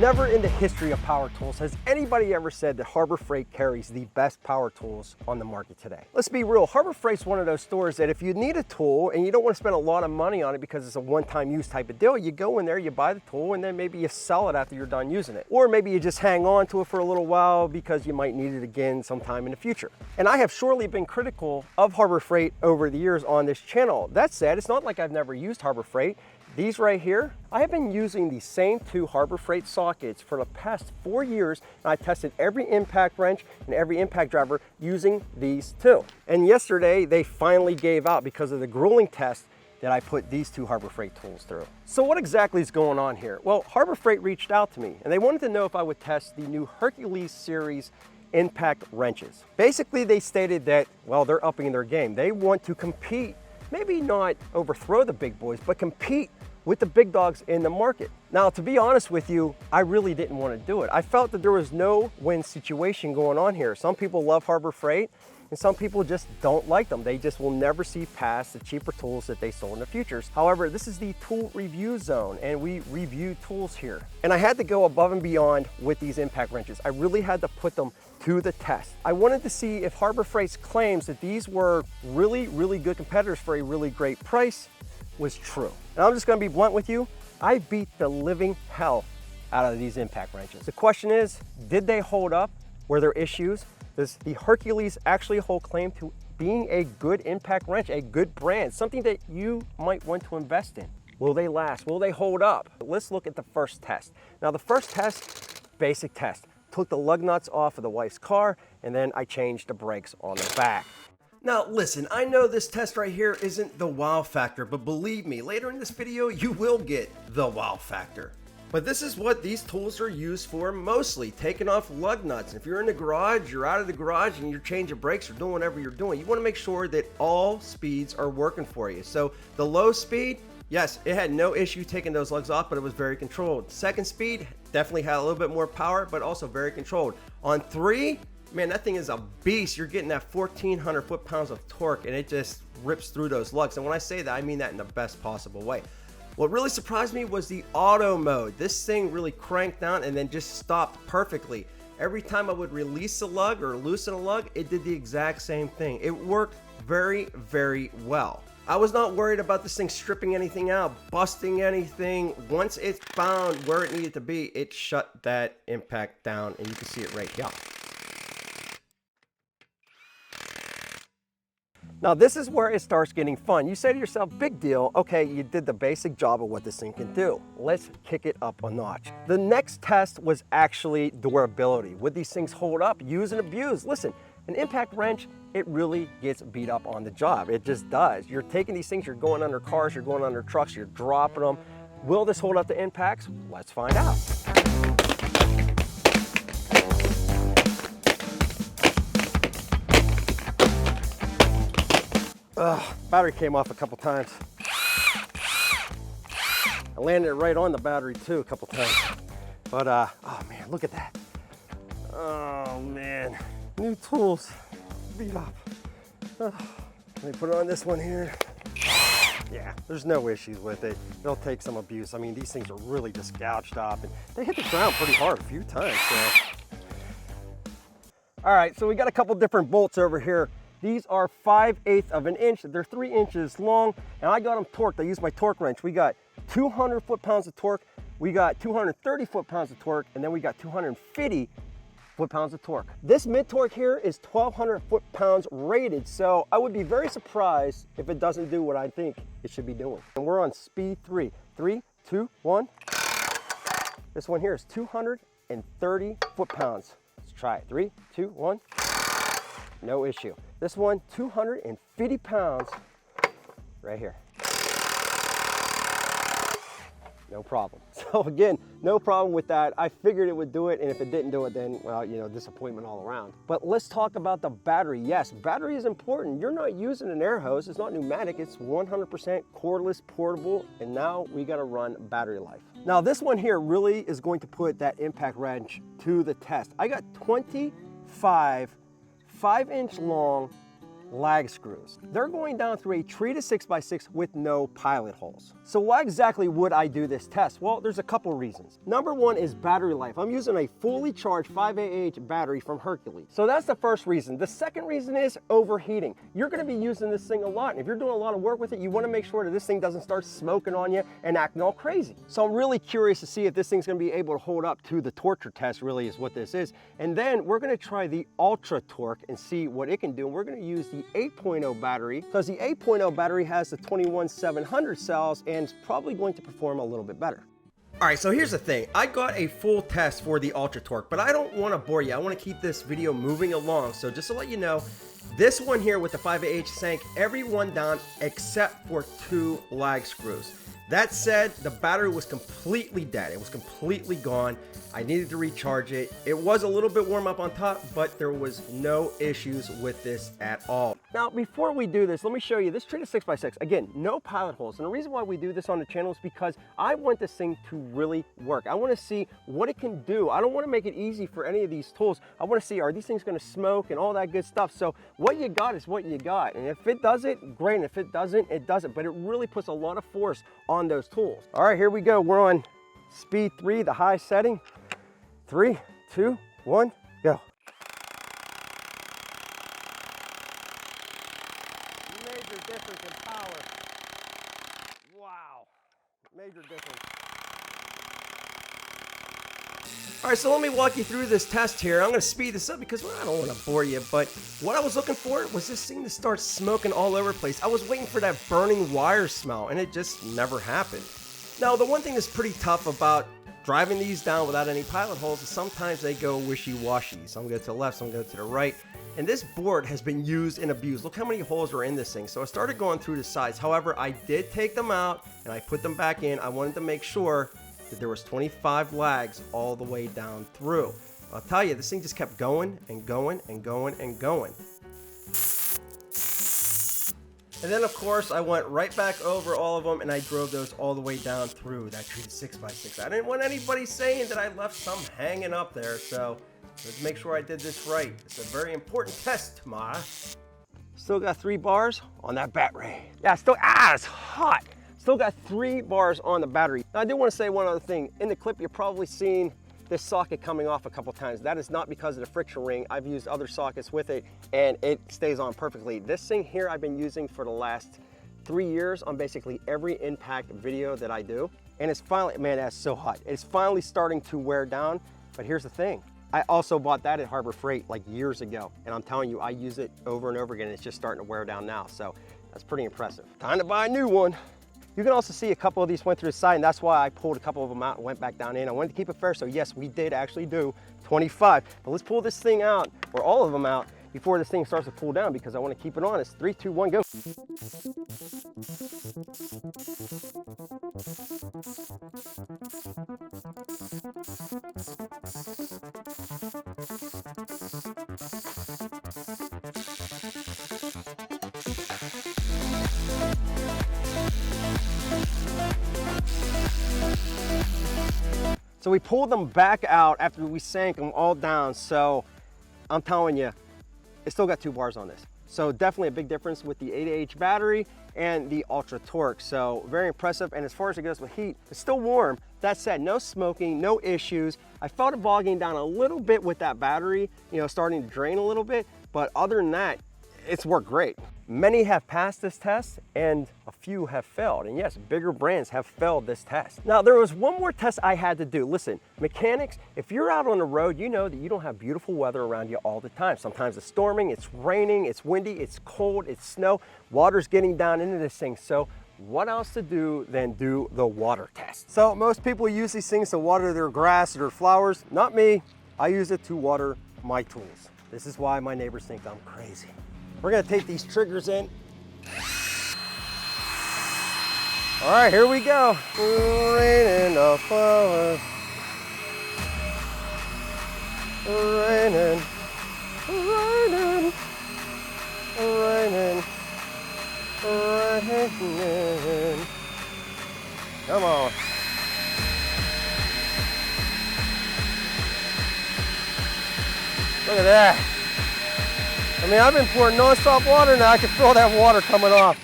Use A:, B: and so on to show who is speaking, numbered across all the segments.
A: Never in the history of power tools has anybody ever said that Harbor Freight carries the best power tools on the market today. Let's be real, Harbor Freight's one of those stores that if you need a tool and you don't want to spend a lot of money on it because it's a one-time use type of deal, you go in there, you buy the tool, and then maybe you sell it after you're done using it. Or maybe you just hang on to it for a little while because you might need it again sometime in the future. And I have surely been critical of Harbor Freight over the years on this channel. That said, it's not like I've never used Harbor Freight. These right here, I have been using the same two Harbor Freight sockets for the past 4 years, and I tested every impact wrench and every impact driver using these two. And yesterday, they finally gave out because of the grueling test that I put these two Harbor Freight tools through. So what exactly is going on here? Well, Harbor Freight reached out to me, and they wanted to know if I would test the new Hercules series impact wrenches. Basically, they stated that, well, they're upping their game. They want to compete, maybe not overthrow the big boys, but compete with the big dogs in the market. Now, to be honest with you, I really didn't want to do it. I felt that there was no win situation going on here. Some people love Harbor Freight, and some people just don't like them. They just will never see past the cheaper tools that they sold in the futures. However, this is the tool review zone, and we review tools here. And I had to go above and beyond with these impact wrenches. I really had to put them to the test. I wanted to see if Harbor Freight's claims that these were really, really good competitors for a really great price was true. And I'm just gonna be blunt with you, I beat the living hell out of these impact wrenches. The question is, did they hold up? Were there issues? Does the Hercules actually hold claim to being a good impact wrench, a good brand, something that you might want to invest in? Will they last? Will they hold up? Let's look at the first test. Now the first test, basic test. Took the lug nuts off of the wife's car, and then I changed the brakes on the back. Now listen, I know this test right here isn't the wow factor, but believe me, later in this video, you will get the wow factor. But this is what these tools are used for mostly, taking off lug nuts. If you're in the garage, you're out of the garage and you're changing brakes or doing whatever you're doing, you wanna make sure that all speeds are working for you. So the low speed, yes, it had no issue taking those lugs off, but it was very controlled. Second speed, definitely had a little bit more power, but also very controlled. On 3, man, that thing is a beast. You're getting that 1,400 foot-pounds of torque, and it just rips through those lugs. And when I say that, I mean that in the best possible way. What really surprised me was the auto mode. This thing really cranked down and then just stopped perfectly. Every time I would release a lug or loosen a lug, it did the exact same thing. It worked very, very well. I was not worried about this thing stripping anything out, busting anything. Once it found where it needed to be, it shut that impact down, and you can see it right here. Now this is where it starts getting fun. You say to yourself, big deal, okay, you did the basic job of what this thing can do. Let's kick it up a notch. The next test was actually durability. Would these things hold up, use and abuse? Listen, an impact wrench, it really gets beat up on the job. It just does. You're taking these things, you're going under cars, you're going under trucks, you're dropping them. Will this hold up to impacts? Let's find out. Battery came off a couple times. I landed it right on the battery too a couple times. But oh man, look at that. Oh man, new tools, beat up. Let me put it on this one here. Yeah, there's no issues with it. It'll take some abuse. I mean, these things are really just gouged up, and they hit the ground pretty hard a few times. So. All right, so we got a couple different bolts over here. These are 5/8 of an inch. They're 3 inches long, and I got them torqued. I used my torque wrench. We got 200 foot-pounds of torque, we got 230 foot-pounds of torque, and then we got 250 foot-pounds of torque. This mid-torque here is 1,200 foot-pounds rated, so I would be very surprised if it doesn't do what I think it should be doing. And we're on speed 3. 3, 2, 1. This one here is 230 foot-pounds. Let's try it. 3, 2, 1. No issue. This one, 250 pounds right here. No problem. So again, no problem with that. I figured it would do it, and if it didn't do it, then, well, you know, disappointment all around. But let's talk about the battery. Yes, battery is important. You're not using an air hose. It's not pneumatic. It's 100% cordless, portable, and now we got to run battery life. Now this one here really is going to put that impact wrench to the test. I got 25 5-inch long lag screws. They're going down through a treated 6x6 with no pilot holes. So why exactly would I do this test? Well, there's a couple reasons. Number one is battery life. I'm using a fully charged 5AH battery from Hercules. So that's the first reason. The second reason is overheating. You're gonna be using this thing a lot. And if you're doing a lot of work with it, you wanna make sure that this thing doesn't start smoking on you and acting all crazy. So I'm really curious to see if this thing's gonna be able to hold up to the torture test, really is what this is. And then we're gonna try the Ultra Torque and see what it can do. And we're gonna use the 8.0 battery because the 8.0 battery has the 21700 cells and is probably going to perform a little bit better. All right, so here's the thing. I got a full test for the Ultra Torque, but I don't want to bore you. I want to keep this video moving along. So just to let you know, this one here with the 5AH sank every one down except for 2 lag screws. That said, the battery was completely dead. It was completely gone. I needed to recharge it. It was a little bit warm up on top, but there was no issues with this at all. Now, before we do this, let me show you this treated 6x6. Again, no pilot holes. And the reason why we do this on the channel is because I want this thing to really work. I want to see what it can do. I don't want to make it easy for any of these tools. I want to see, are these things going to smoke and all that good stuff. So what you got is what you got. And if it does it, great. And if it doesn't, it doesn't. But it really puts a lot of force on those tools. All right, here we go. We're on speed 3, the high setting. 3, 2, 1, go. Major difference in power. Wow, major difference. All right, so let me walk you through this test here. I'm gonna speed this up because I don't wanna bore you, but what I was looking for was this thing to start smoking all over the place. I was waiting for that burning wire smell, and it just never happened. Now, the one thing that's pretty tough about driving these down without any pilot holes is sometimes they go wishy-washy. Some go to the left, some go to the right. And this board has been used and abused. Look how many holes are in this thing. So I started going through the sides. However, I did take them out and I put them back in. I wanted to make sure that there was 25 lags all the way down through. I'll tell you, this thing just kept going and going and going and going. And then of course I went right back over all of them and I drove those all the way down through that treated 6x6. I didn't want anybody saying that I left some hanging up there, so let's make sure I did this right. It's a very important test, Ma. Still got 3 bars on that battery. Yeah, it's hot. Still got 3 bars on the battery. Now I do want to say one other thing. In the clip, you're probably seeing this socket coming off a couple times. That is not because of the friction ring. I've used other sockets with it and it stays on perfectly. This thing here I've been using for the last 3 years on basically every impact video that I do. And it's finally, man, that's so hot. It's finally starting to wear down. But here's the thing. I also bought that at Harbor Freight like years ago. And I'm telling you, I use it over and over again. It's just starting to wear down now. So that's pretty impressive. Time to buy a new one. You can also see a couple of these went through the side, and that's why I pulled a couple of them out and went back down in. I wanted to keep it fair, so yes, we did actually do 25. But let's pull this thing out, or all of them out, before this thing starts to pull down, because I want to keep it on. It's 3, 2, 1, go. So we pulled them back out after we sank them all down. So I'm telling you, it still got 2 bars on this. So definitely a big difference with the 8AH battery and the Ultra Torque. So very impressive. And as far as it goes with heat, it's still warm. That said, no smoking, no issues. I felt it bogging down a little bit with that battery, you know, starting to drain a little bit. But other than that, it's worked great. Many have passed this test and a few have failed. And yes, bigger brands have failed this test. Now, there was one more test I had to do. Listen, mechanics, if you're out on the road, you know that you don't have beautiful weather around you all the time. Sometimes it's storming, it's raining, it's windy, it's cold, it's snow, water's getting down into this thing. So what else to do than do the water test? So most people use these things to water their grass or their flowers. Not me. I use it to water my tools. This is why my neighbors think I'm crazy. We're gonna take these triggers in. All right, here we go. Raining the flowers. Raining, raining, raining, raining. Come on. Look at that. I mean, I've been pouring non-stop water now. I can feel that water coming off.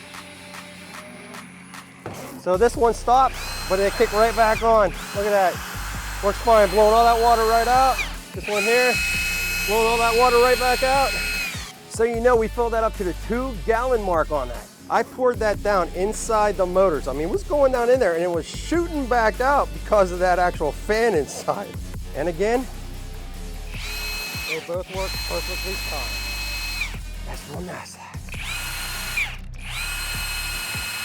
A: So this one stopped, but it kicked right back on. Look at that. Works fine, blowing all that water right out. This one here, blowing all that water right back out. So you know we filled that up to the 2-gallon mark on that. I poured that down inside the motors. I mean, it was going down in there and it was shooting back out because of that actual fan inside. And again, they both work perfectly fine. That's real nice.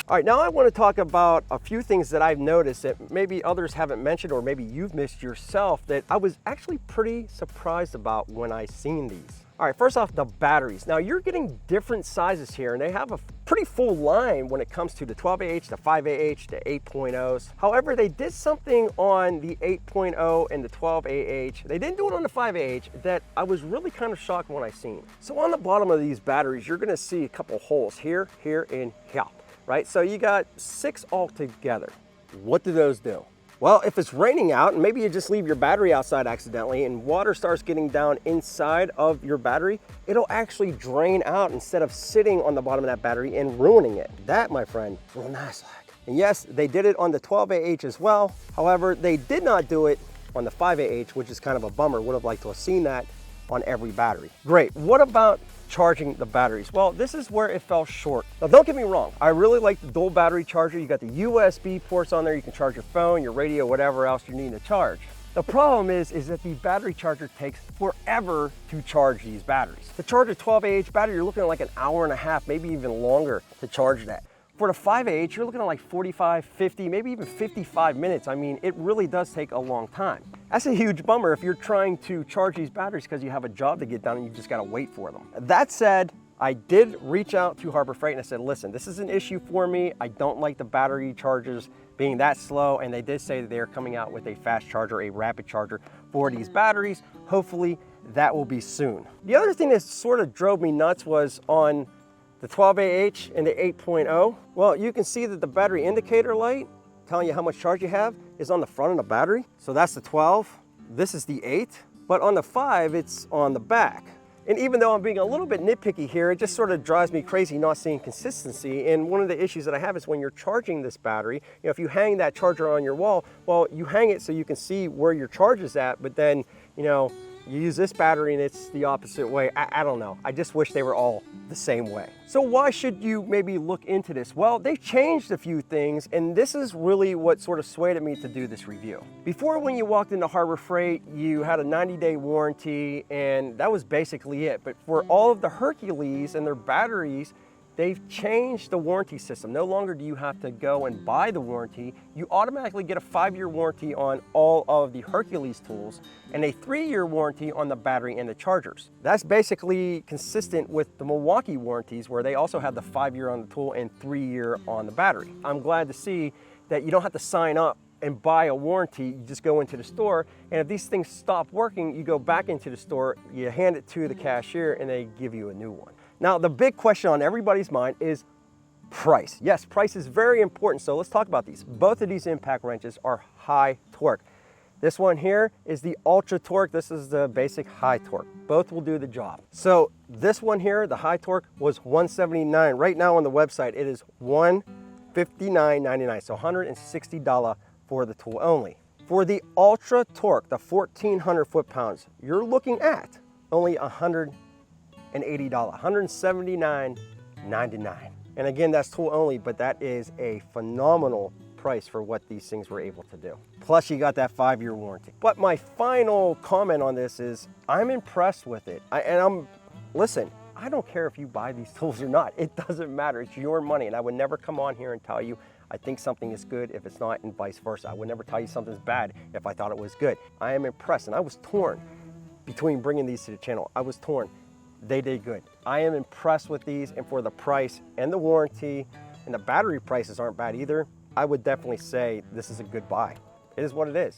A: All right, now I want to talk about a few things that I've noticed that maybe others haven't mentioned or maybe you've missed yourself that I was actually pretty surprised about when I seen these. All right, first off, the batteries. Now you're getting different sizes here and they have a pretty full line when it comes to the 12AH, the 5AH, the 8.0s. However, they did something on the 8.0 and the 12AH. They didn't do it on the 5AH that I was really kind of shocked when I seen. So on the bottom of these batteries, you're gonna see a couple holes here, here, and here. Right? So you got 6 altogether. What do those do? Well, if it's raining out and maybe you just leave your battery outside accidentally and water starts getting down inside of your battery, it'll actually drain out instead of sitting on the bottom of that battery and ruining it. That, my friend, is real nice. And yes, they did it on the 12AH as well. However, they did not do it on the 5AH, which is kind of a bummer. Would have liked to have seen that on every battery. Great. What about charging the batteries? Well, this is where it fell short. Now, don't get me wrong. I really like the dual battery charger. You got the USB ports on there. You can charge your phone, your radio, whatever else you need to charge. The problem is that the battery charger takes forever to charge these batteries. To charge a 12AH battery, you're looking at like an hour and a half, maybe even longer to charge that. For the 5AH, you're looking at like 45, 50, maybe even 55 minutes. I mean, it really does take a long time. That's a huge bummer if you're trying to charge these batteries because you have a job to get done and you just gotta wait for them. That said, I did reach out to Harbor Freight and I said, listen, this is an issue for me. I don't like the battery charges being that slow. And they did say that they're coming out with a fast charger, a rapid charger for these batteries. Hopefully that will be soon. The other thing that sort of drove me nuts was on the 12AH and the 8.0, well, you can see that the battery indicator light telling you how much charge you have is on the front of the battery. So that's the 12, this is the 8, but on the 5, it's on the back. And even though I'm being a little bit nitpicky here, it just sort of drives me crazy not seeing consistency. And one of the issues that I have is when you're charging this battery, you know, if you hang that charger on your wall, well, you hang it so you can see where your charge is at, but then, you know, you use this battery and it's the opposite way. I don't know. I just wish they were all the same way. So why should you maybe look into this? Well, they've changed a few things and this is really what sort of swayed me to do this review. Before, when you walked into Harbor Freight, you had a 90-day warranty and that was basically it. But for all of the Hercules and their batteries, they've changed the warranty system. No longer do you have to go and buy the warranty. You automatically get a 5-year warranty on all of the Hercules tools and a 3-year warranty on the battery and the chargers. That's basically consistent with the Milwaukee warranties where they also have the 5-year on the tool and 3-year on the battery. I'm glad to see that you don't have to sign up and buy a warranty. You just go into the store, and if these things stop working, you go back into the store, you hand it to the cashier, and they give you a new one. Now, the big question on everybody's mind is price. Yes, price is very important, so let's talk about these. Both of these impact wrenches are high torque. This one here is the ultra torque. This is the basic high torque. Both will do the job. So this one here, the high torque, was $179. Right now on the website, it is $159.99, so $160 for the tool only. For the ultra torque, the 1,400 foot-pounds, you're looking at only $180, $179.99. And again, that's tool only, but that is a phenomenal price for what these things were able to do. Plus you got that 5-year warranty. But my final comment on this is I'm impressed with it. Listen, I don't care if you buy these tools or not. It doesn't matter, it's your money. And I would never come on here and tell you I think something is good if it's not, and vice versa. I would never tell you something's bad if I thought it was good. I am impressed, and I was torn between bringing these to the channel. I was torn. They did good. I am impressed with these, and for the price and the warranty, and the battery prices aren't bad either, I would definitely say this is a good buy. It is what it is.